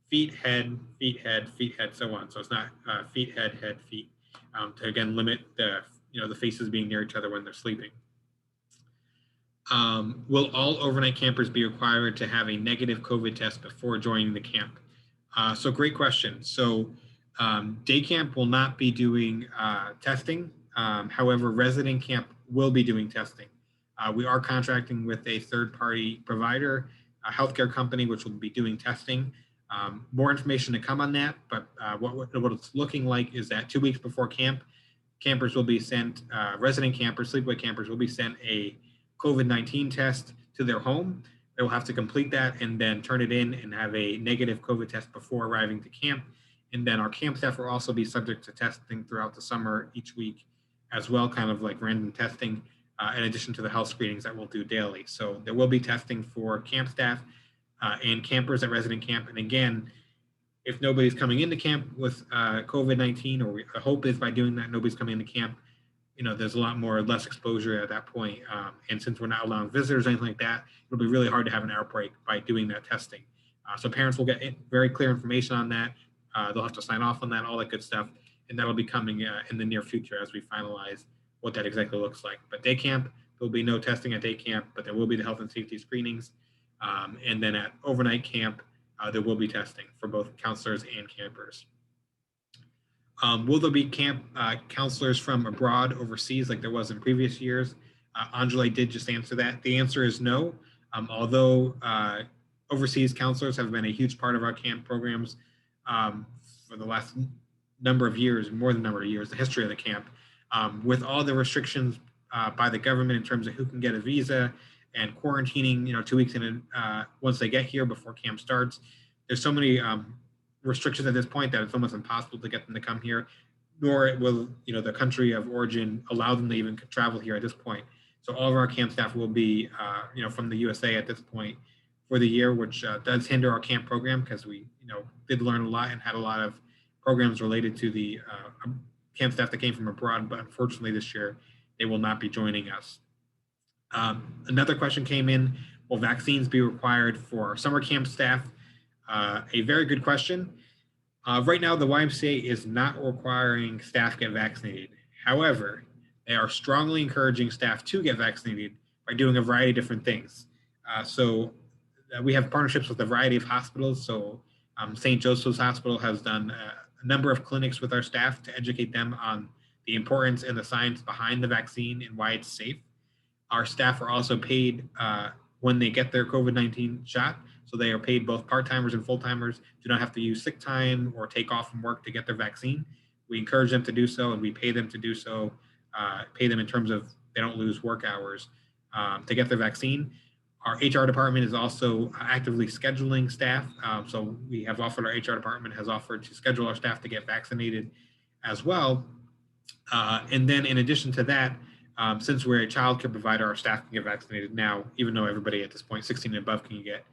feet, head, feet, head, feet, head, so on. So it's not feet, head, feet to again limit the faces being near each other when they're sleeping. Will all overnight campers be required to have a negative COVID test before joining the camp? So great question. So day camp will not be doing testing. However, resident camp will be doing testing. We are contracting with a third-party provider, a healthcare company, which will be doing testing. More information to come on that, but what it's looking like is that 2 weeks before camp, campers will be sent, resident campers, sleepaway campers will be sent a COVID-19 test to their home. They will have to complete that and then turn it in and have a negative COVID test before arriving to camp. And then our camp staff will also be subject to testing throughout the summer each week as well, kind of like random testing, in addition to the health screenings that we'll do daily. So there will be testing for camp staff and campers at resident camp. And again, if nobody's coming into camp with COVID-19, or the hope is by doing that, nobody's coming into camp, there's a lot more less exposure at that point. And since we're not allowing visitors or anything like that, it'll be really hard to have an outbreak by doing that testing. So parents will get very clear information on that. They'll have to sign off on that, all that good stuff. And that'll be coming in the near future as we finalize what that exactly looks like. But day camp, there'll be no testing at day camp, but there will be the health and safety screenings. And then at overnight camp, there will be testing for both counselors and campers. Will there be camp counselors from abroad, overseas, like there was in previous years? Anjali did just answer that. The answer is no. Although overseas counselors have been a huge part of our camp programs for the last number of years, more than a number of years, the history of the camp, with all the restrictions by the government in terms of who can get a visa and quarantining, 2 weeks in once they get here before camp starts, there's so many restrictions at this point that it's almost impossible to get them to come here, nor will the country of origin allow them to even travel here at this point. So all of our camp staff will be from the USA at this point for the year, which does hinder our camp program because we did learn a lot and had a lot of programs related to the camp staff that came from abroad, but unfortunately this year they will not be joining us. Another question came in, will vaccines be required for summer camp staff? A very good question. Right now, the YMCA is not requiring staff get vaccinated. However, they are strongly encouraging staff to get vaccinated by doing a variety of different things. So we have partnerships with a variety of hospitals. So St. Joseph's Hospital has done a number of clinics with our staff to educate them on the importance and the science behind the vaccine and why it's safe. Our staff are also paid when they get their COVID-19 shot. So they are paid, both part-timers and full-timers do not have to use sick time or take off from work to get their vaccine. We encourage them to do so, and we pay them to do so, pay them in terms of they don't lose work hours to get their vaccine. Our HR department is also actively scheduling staff. So we have offered, our HR department has offered to schedule our staff to get vaccinated as well. And then in addition to that, since we're a child care provider, our staff can get vaccinated now, even though everybody at this point, 16 and above, can get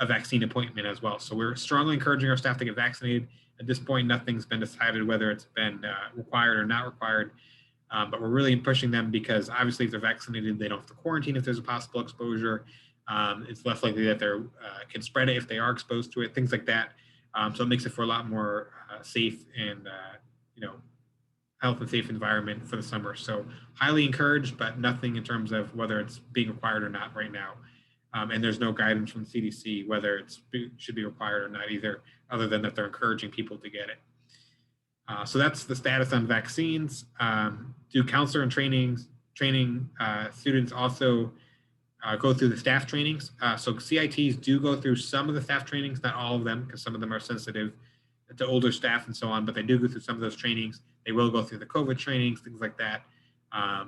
a vaccine appointment as well. So we're strongly encouraging our staff to get vaccinated. At this point, nothing's been decided whether it's been required or not required, but we're really pushing them because obviously if they're vaccinated, they don't have to quarantine if there's a possible exposure. It's less likely that they can spread it if they are exposed to it, things like that. So it makes it for a lot more safe and health and safe environment for the summer. So highly encouraged, but nothing in terms of whether it's being required or not right now. And there's no guidance from the CDC whether it should be required or not either, other than that they're encouraging people to get it. So that's the status on vaccines. Do counselor and training students also go through the staff trainings? So CITs do go through some of the staff trainings, not all of them, because some of them are sensitive to older staff and so on, but they do go through some of those trainings. They will go through the COVID trainings, things like that.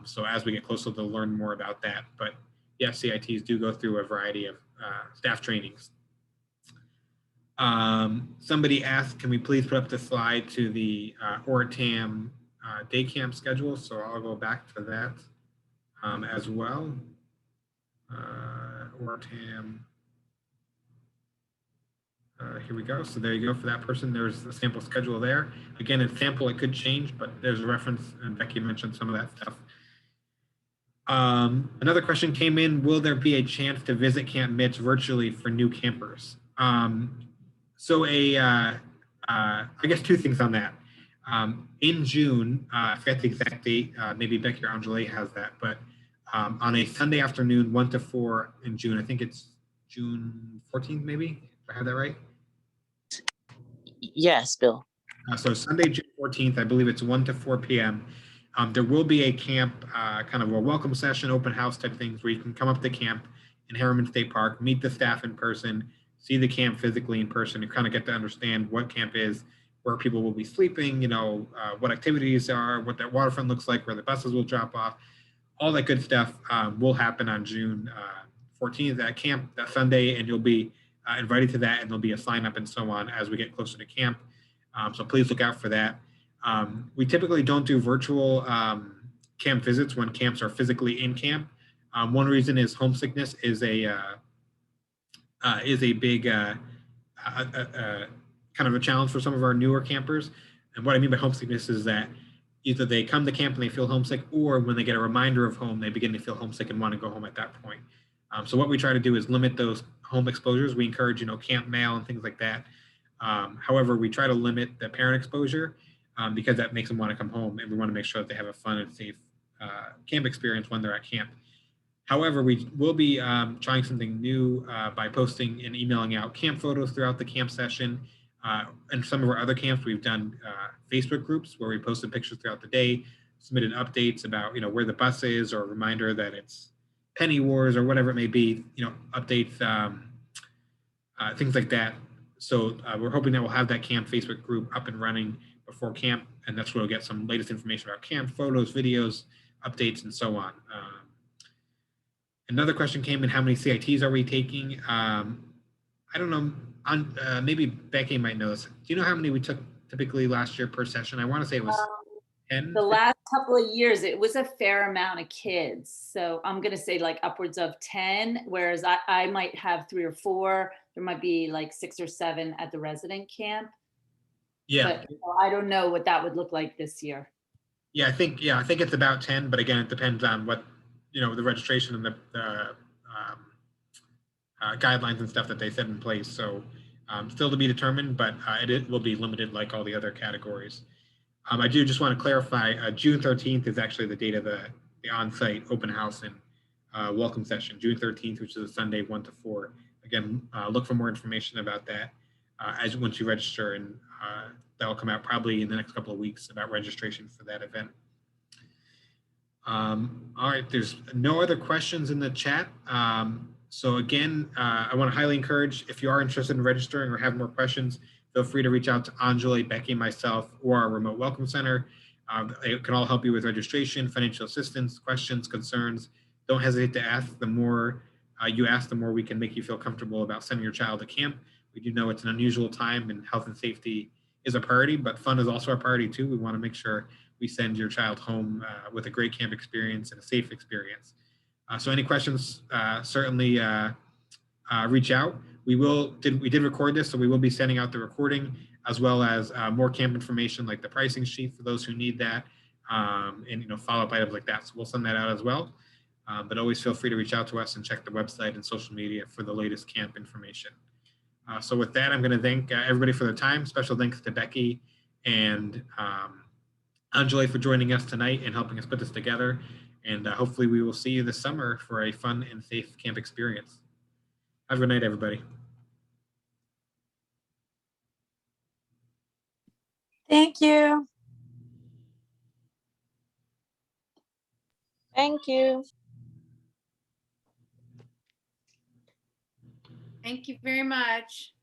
So as we get closer, they'll learn more about that. But yes, CITs do go through a variety of staff trainings. Somebody asked, can we please put up the slide to the Oritam day camp schedule? So I'll go back to that as well. Oritam. Here we go. So there you go for that person. There's the sample schedule there. Again, in sample, it could change, but there's a reference, and Becky mentioned some of that stuff. Another question came in, will there be a chance to visit Camp Mitch virtually for new campers? So I guess two things on that. In June, I forget the exact date, maybe Becky or Anjali has that, but on a Sunday afternoon, 1 to 4 in June, I think it's June 14th, maybe, if I have that right? Yes, Bill. So Sunday, June 14th, I believe it's 1 to 4 p.m. There will be a camp, kind of a welcome session, open house type things where you can come up to camp in Harriman State Park, meet the staff in person, see the camp physically in person, and kind of get to understand what camp is, where people will be sleeping, what activities are, what that waterfront looks like, where the buses will drop off. All that good stuff will happen on June 14th at camp that Sunday, and you'll be invited to that, and there'll be a sign up and so on as we get closer to camp. So please look out for that. We typically don't do virtual camp visits when camps are physically in camp. One reason is homesickness is a big kind of a challenge for some of our newer campers. And what I mean by homesickness is that either they come to camp and they feel homesick, or when they get a reminder of home, they begin to feel homesick and want to go home at that point. So what we try to do is limit those home exposures. We encourage, camp mail and things like that. However, we try to limit the parent exposure because that makes them want to come home, and we want to make sure that they have a fun and safe camp experience when they're at camp. However, we will be trying something new by posting and emailing out camp photos throughout the camp session. And some of our other camps, we've done Facebook groups where we posted pictures throughout the day, submitted updates about where the bus is, or a reminder that it's Penny Wars or whatever it may be, updates, things like that. So we're hoping that we'll have that camp Facebook group up and running before camp, and that's where we'll get some latest information about camp, photos, videos, updates, and so on. Another question came in, how many CITs are we taking? I don't know, maybe Becky might know this. Do you know how many we took typically last year per session? I want to say it was 10. The last couple of years, it was a fair amount of kids. So I'm going to say like upwards of 10, whereas I might have 3 or 4. There might be like 6 or 7 at the resident camp. Yeah. But I don't know what that would look like this year. Yeah, I think it's about 10, but again, it depends on what, the registration and the guidelines and stuff that they set in place. So still to be determined, but it will be limited like all the other categories. I do just want to clarify, June 13th is actually the date of the on-site open house and welcome session, June 13th, which is a Sunday, 1 to 4. Again, look for more information about that as once you register, and that'll come out probably in the next couple of weeks about registration for that event. All right, there's no other questions in the chat. So again, I want to highly encourage, if you are interested in registering or have more questions, feel free to reach out to Anjali, Becky, myself, or our remote welcome center. It can all help you with registration, financial assistance, questions, concerns. Don't hesitate to ask. The more you ask, the more we can make you feel comfortable about sending your child to camp. We do know it's an unusual time and health and safety is a priority, but fun is also a priority too. We want to make sure we send your child home with a great camp experience and a safe experience. So any questions, certainly reach out. We did record this, so we will be sending out the recording as well as more camp information like the pricing sheet for those who need that, and follow-up items like that. So we'll send that out as well. But always feel free to reach out to us and check the website and social media for the latest camp information. So with that, I'm going to thank everybody for their time. Special thanks to Becky and Anjali for joining us tonight and helping us put this together. And hopefully we will see you this summer for a fun and safe camp experience. Have a good night, everybody. Thank you. Thank you. Thank you very much.